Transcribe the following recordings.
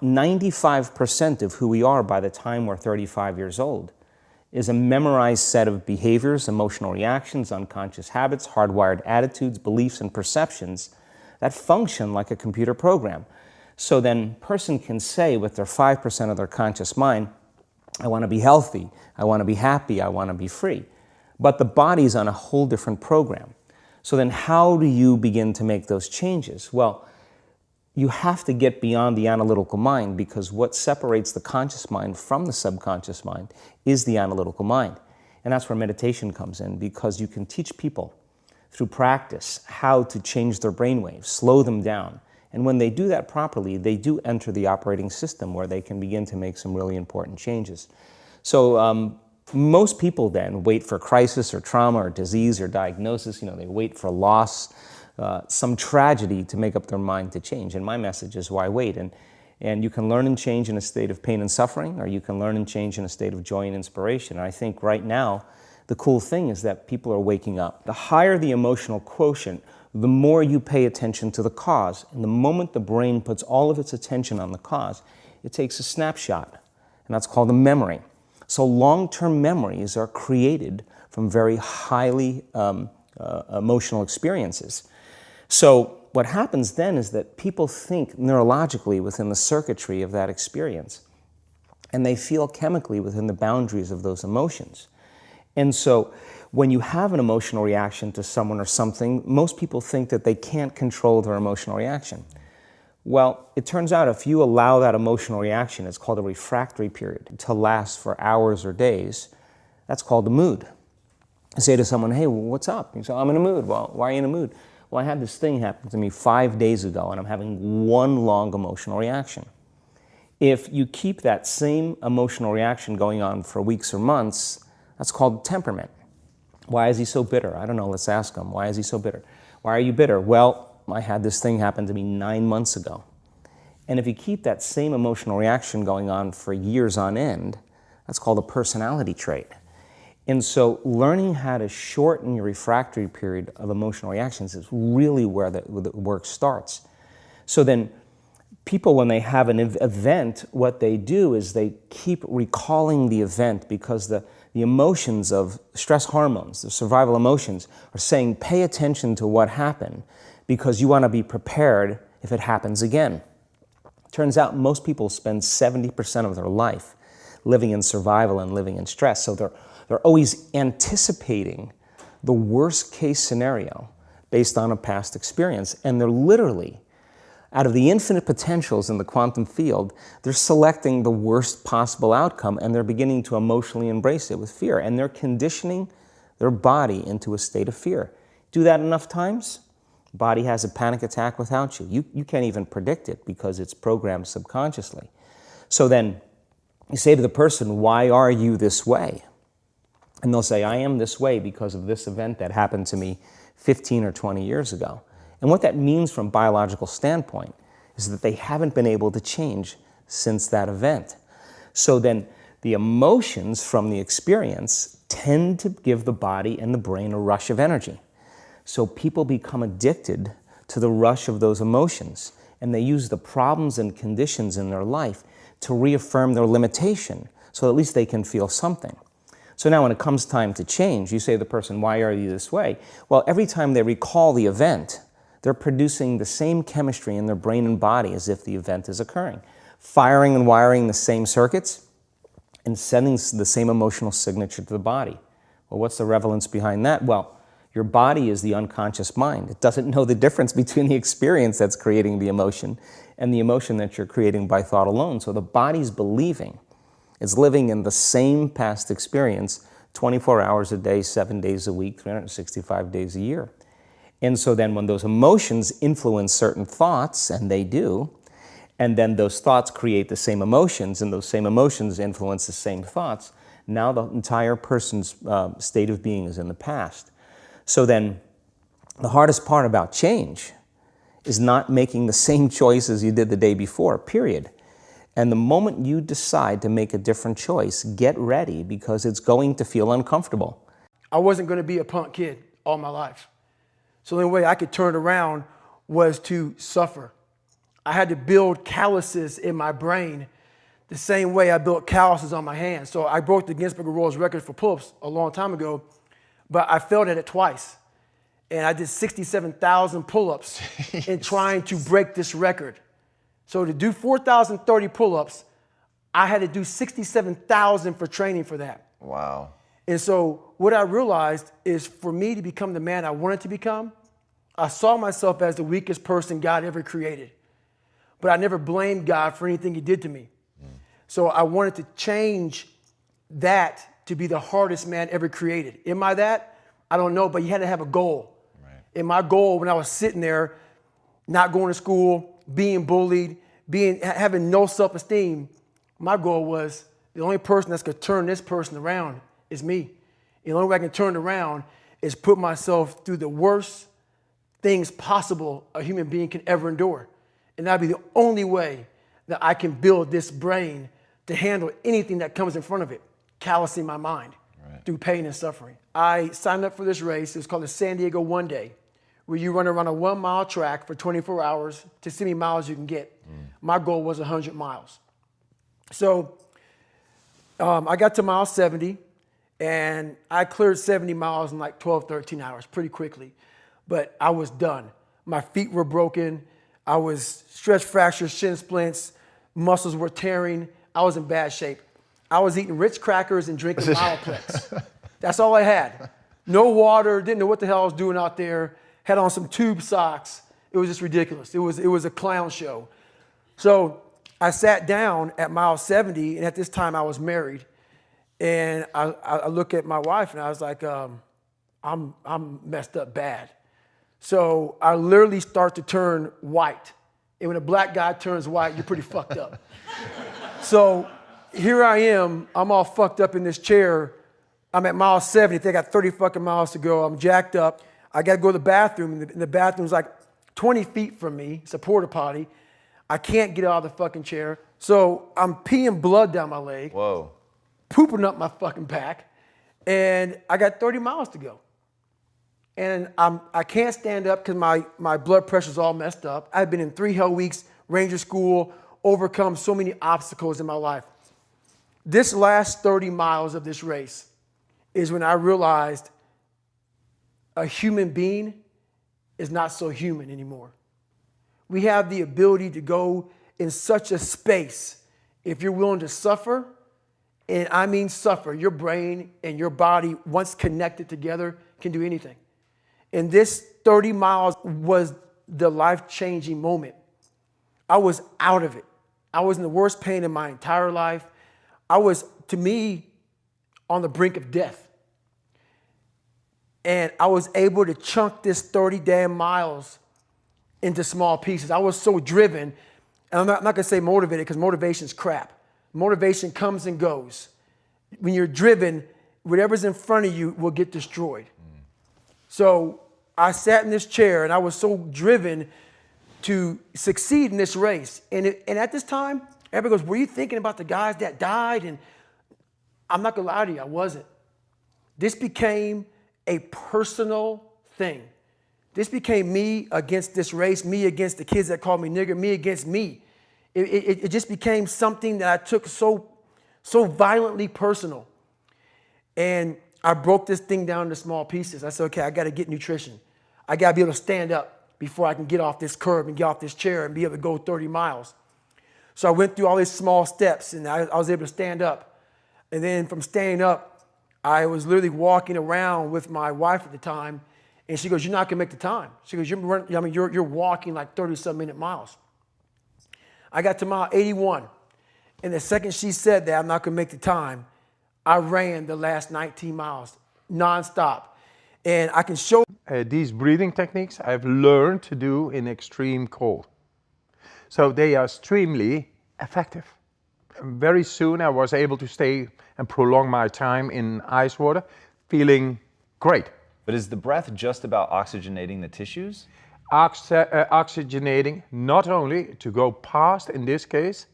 95% of who we are by the time we're 35 years old is a memorized set of behaviors, emotional reactions, unconscious habits, hardwired attitudes, beliefs, and perceptions that function like a computer program. So then a person can say with their 5% of their conscious mind, I want to be healthy, I want to be happy, I want to be free. But the body's on a whole different program. So then how do you begin to make those changes? Well, you have to get beyond the analytical mind, because what separates the conscious mind from the subconscious mind is the analytical mind. And that's where meditation comes in, because you can teach people through practice how to change their brainwaves, slow them down. And when they do that properly, they do enter the operating system where they can begin to make some really important changes. So most people then wait for crisis or trauma or disease or diagnosis. They wait for loss, some tragedy to make up their mind to change. And my message is, why wait? And you can learn and change in a state of pain and suffering, or you can learn and change in a state of joy and inspiration. And I think right now, the cool thing is that people are waking up. The higher the emotional quotient, the more you pay attention to the cause. And the moment the brain puts all of its attention on the cause, it takes a snapshot, and that's called a memory. So long-term memories are created from very highly emotional experiences. So what happens then is that people think neurologically within the circuitry of that experience, and they feel chemically within the boundaries of those emotions. And so when you have an emotional reaction to someone or something, most people think that they can't control their emotional reaction. Well, it turns out if you allow that emotional reaction, it's called a refractory period, to last for hours or days, that's called the mood. I say to someone, hey, what's up? You say, I'm in a mood. Well, why are you in a mood? Well, I had this thing happen to me 5 days ago, and I'm having one long emotional reaction. If you keep that same emotional reaction going on for weeks or months, that's called temperament. Why is he so bitter? I don't know, let's ask him. Why is he so bitter? Why are you bitter? Well, I had this thing happen to me 9 months ago. And if you keep that same emotional reaction going on for years on end, that's called a personality trait. And so learning how to shorten your refractory period of emotional reactions is really where the work starts. So then people, when they have an event, what they do is they keep recalling the event, because the emotions of stress hormones, the survival emotions, are saying, pay attention to what happened, because you want to be prepared if it happens again. Turns out most people spend 70% of their life living in survival and living in stress. So they're always anticipating the worst case scenario based on a past experience. And they're literally, out of the infinite potentials in the quantum field, they're selecting the worst possible outcome, and they're beginning to emotionally embrace it with fear. And they're conditioning their body into a state of fear. Do that enough times, body has a panic attack without you. You can't even predict it because it's programmed subconsciously. So then you say to the person, why are you this way? And they'll say, I am this way because of this event that happened to me 15 or 20 years ago. And what that means from a biological standpoint is that they haven't been able to change since that event. So then the emotions from the experience tend to give the body and the brain a rush of energy. So people become addicted to the rush of those emotions, and they use the problems and conditions in their life to reaffirm their limitation, so at least they can feel something. So now when it comes time to change, you say to the person, why are you this way? Well, every time they recall the event, they're producing the same chemistry in their brain and body as if the event is occurring, firing and wiring the same circuits and sending the same emotional signature to the body. Well, what's the relevance behind that? Well, your body is the unconscious mind. It doesn't know the difference between the experience that's creating the emotion and the emotion that you're creating by thought alone. So the body's believing it's living in the same past experience 24 hours a day, 7 days a week, 365 days a year. And so then when those emotions influence certain thoughts, and they do, and then those thoughts create the same emotions, and those same emotions influence the same thoughts, now the entire person's state of being is in the past. So then the hardest part about change is not making the same choices you did the day before, period. And the moment you decide to make a different choice, get ready, because it's going to feel uncomfortable. I wasn't going to be a punk kid all my life. So the only way I could turn around was to suffer. I had to build calluses in my brain the same way I built calluses on my hands. So I broke the Guinness Book of World Records for pull-ups a long time ago, but I failed at it twice. And I did 67,000 pull-ups in trying to break this record. So to do 4,030 pull-ups, I had to do 67,000 for training for that. Wow. And so what I realized is for me to become the man I wanted to become, I saw myself as the weakest person God ever created. But I never blamed God for anything he did to me. So I wanted to change that to be the hardest man ever created. Am I that? I don't know, but you had to have a goal. Right. And my goal when I was sitting there, not going to school, being bullied, having no self-esteem, my goal was the only person that's going to turn this person around is me. And the only way I can turn it around is put myself through the worst things possible a human being can ever endure. And that'd be the only way that I can build this brain to handle anything that comes in front of it, callousing my mind through pain and suffering. I signed up for this race. It's called the San Diego One Day, where you run around a 1 mile track for 24 hours to see how many miles you can get. My goal was 100 miles. So I got to mile 70, and I cleared 70 miles in like 12, 13 hours pretty quickly. But I was done. My feet were broken. I was stress fractures, shin splints, muscles were tearing. I was in bad shape. I was eating Ritz crackers and drinking Miloplex. That's all I had. No water, didn't know what the hell I was doing out there. Had on some tube socks. It was just ridiculous. It was a clown show. So I sat down at mile 70, and at this time I was married. And I look at my wife and I was like, I'm messed up bad. So I literally start to turn white. And when a black guy turns white, you're pretty fucked up. So here I am, I'm all fucked up in this chair. I'm at mile 70, they got 30 fucking miles to go. I'm jacked up. I gotta go to the bathroom, and the bathroom's like 20 feet from me. It's a porta potty. I can't get out of the fucking chair. So I'm peeing blood down my leg. Whoa. Pooping up my fucking back. And I got 30 miles to go. And I can't stand up because my blood pressure's all messed up. I've been in 3 hell weeks, Ranger school, overcome so many obstacles in my life. This last 30 miles of this race is when I realized a human being is not so human anymore. We have the ability to go in such a space if you're willing to suffer, and I mean suffer. Your brain and your body, once connected together, can do anything. And this 30 miles was the life-changing moment. I was out of it. I was in the worst pain in my entire life. I was, to me, on the brink of death. And I was able to chunk this 30 damn miles into small pieces. I was so driven, and I'm not gonna say motivated because motivation's crap. Motivation comes and goes. When you're driven, whatever's in front of you will get destroyed. So I sat in this chair and I was so driven to succeed in this race. And at this time, everybody goes, were you thinking about the guys that died? And I'm not gonna lie to you, I wasn't. This became a personal thing. This became me against this race, me against the kids that called me nigger, me against me. It just became something that I took so violently personal. And I broke this thing down into small pieces. I said, okay, I gotta get nutrition. I gotta be able to stand up before I can get off this curb and get off this chair and be able to go 30 miles. So I went through all these small steps and I was able to stand up. And then from standing up, I was literally walking around with my wife at the time, and she goes, you're not gonna make the time. She goes, you're walking like 30-some minute miles. I got to mile 81, and the second she said that I'm not gonna make the time, I ran the last 19 miles nonstop. And I can show these breathing techniques I've learned to do in extreme cold. So they are extremely effective. Very soon I was able to stay and prolong my time in ice water, feeling great. But is the breath just about oxygenating the tissues? Oxygenating not only to go past, in this case,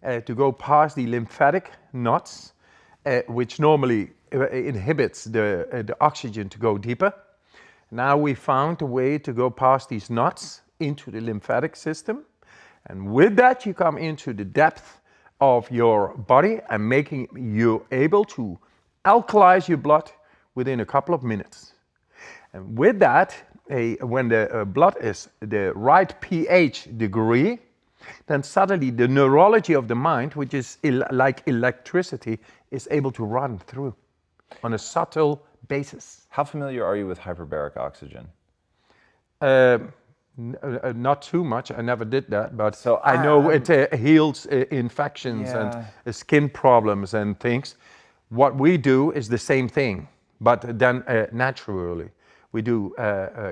to go past the lymphatic knots, which normally inhibits the oxygen to go deeper. Now we found a way to go past these knots into the lymphatic system, And with that, you come into the depth of your body and making you able to alkalize your blood within a couple of minutes. And with that, when the blood is the right pH degree, then suddenly the neurology of the mind, which is like electricity, is able to run through on a subtle basis. How familiar are you with hyperbaric oxygen? Not too much. I never did that, but So I know it heals infections and skin problems and things. What we do is the same thing, but then naturally. We do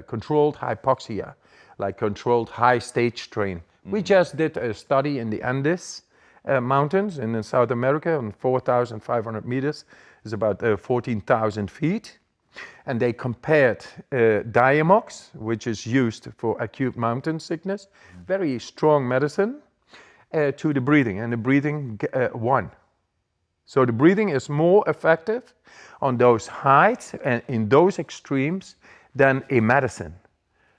controlled hypoxia, like controlled high stage strain. We just did a study in the Andes mountains in South America on 4,500 meters. It's about 14,000 feet. And they compared Diamox, which is used for acute mountain sickness, very strong medicine, to the breathing. And the breathing won. So the breathing is more effective on those heights and in those extremes than a medicine.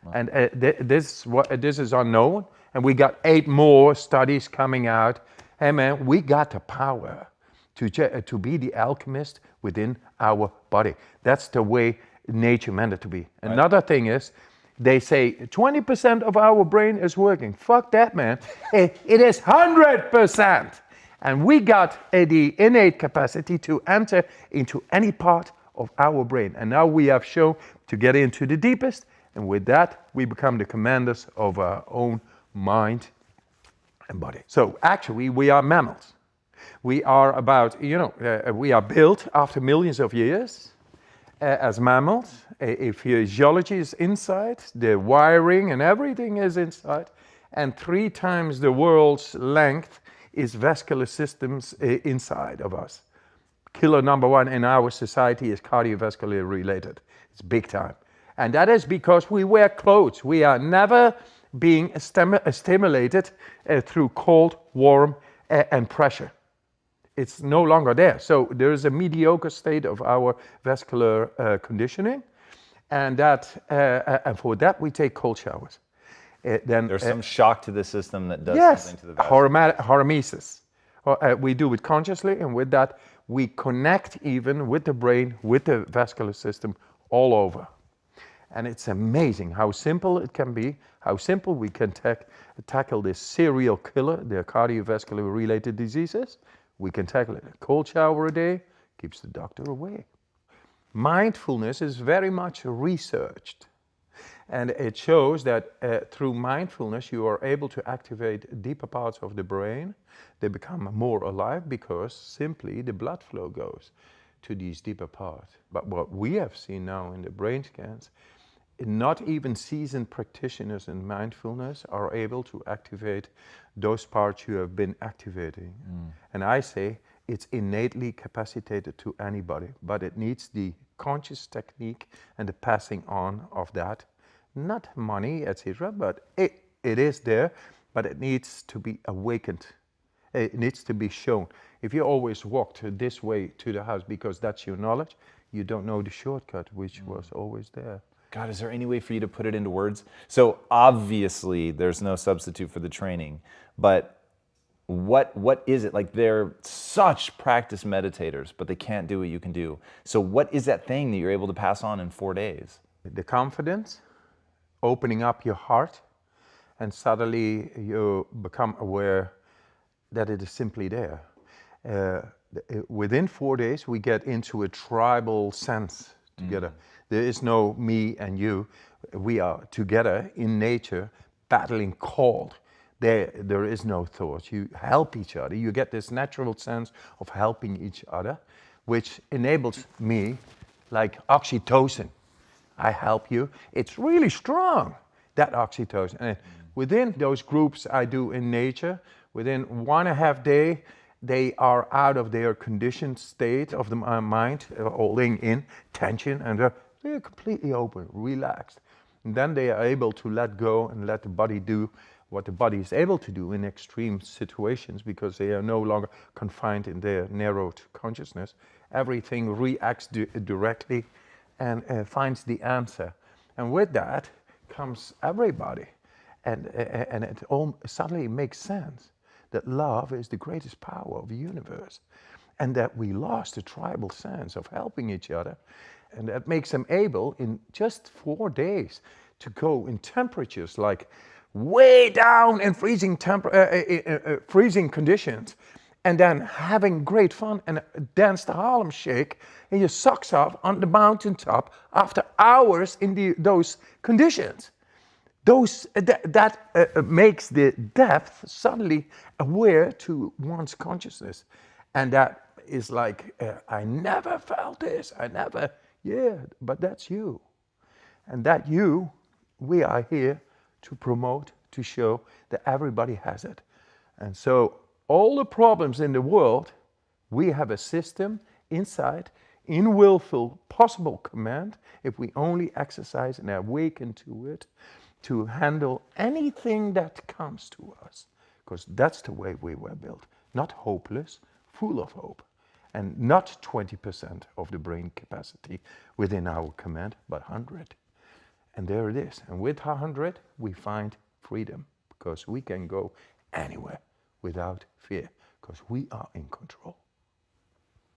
Wow. And this is unknown. And we got 8 more studies coming out. Hey man, we got the power to be the alchemist within our body. That's the way nature meant it to be. Right. Another thing is, they say 20% of our brain is working. Fuck that, man. It is 100%. And we got the innate capacity to enter into any part of our brain. And now we have shown to get into the deepest. And with that, we become the commanders of our own mind and body. So actually, we are mammals. We are about, we are built after millions of years as mammals. A physiology is inside, the wiring and everything is inside. And 3 times the world's length is vascular systems inside of us. Killer number 1 in our society is cardiovascular related. It's big time. And that is because we wear clothes. We are never being stimulated through cold, warm, and pressure. It's no longer there. So there is a mediocre state of our vascular conditioning. And and for that, we take cold showers. Then there's some shock to the system that does something to the hormesis. We do it consciously, and with that, we connect even with the brain, with the vascular system all over. And it's amazing how simple it can be, how simple we can tackle this serial killer, the cardiovascular related diseases. We can tackle it. A cold shower a day keeps the doctor away. Mindfulness is very much researched. And it shows that through mindfulness, you are able to activate deeper parts of the brain. They become more alive because simply the blood flow goes to these deeper parts. But what we have seen now in the brain scans, not even seasoned practitioners in mindfulness are able to activate those parts you have been activating. And I say it's innately capacitated to anybody, but it needs the conscious technique and the passing on of that. Not money, etc., but it is there, but it needs to be awakened. It needs to be shown. If you always walked this way to the house because that's your knowledge, you don't know the shortcut, which was always there. God, is there any way for you to put it into words? So obviously there's no substitute for the training, but what is it? Like, they're such practiced meditators, but they can't do what you can do. So what is that thing that you're able to pass on in 4 days? The confidence, opening up your heart, and suddenly you become aware that it is simply there. Within 4 days, we get into a tribal sense together. There is no me and you. We are together in nature, battling cold. There is no thought. You help each other. You get this natural sense of helping each other, which enables me, like oxytocin. I help you. It's really strong, that oxytocin. And within those groups I do in nature, within 1.5 days, they are out of their conditioned state of the mind, holding in tension, and they're completely open, relaxed. And then they are able to let go and let the body do what the body is able to do in extreme situations, because they are no longer confined in their narrowed consciousness. Everything reacts directly and finds the answer. And with that comes everybody. And it all suddenly makes sense that love is the greatest power of the universe, and that we lost the tribal sense of helping each other. And that makes them able, in just 4 days, to go in temperatures like way down in freezing conditions, and then having great fun and dance the Harlem Shake in your socks off on the mountaintop after hours in those conditions. That makes the depth suddenly aware to one's consciousness. And that is like, I never felt this, yeah, but that's you. And that you, we are here to promote, to show that everybody has it. And so all the problems in the world, we have a system inside, in willful, possible command, if we only exercise and awaken to it, to handle anything that comes to us. Because that's the way we were built. Not hopeless, full of hope. And not 20% of the brain capacity within our command, but 100. And there it is. And with 100, we find freedom, because we can go anywhere without fear, because we are in control.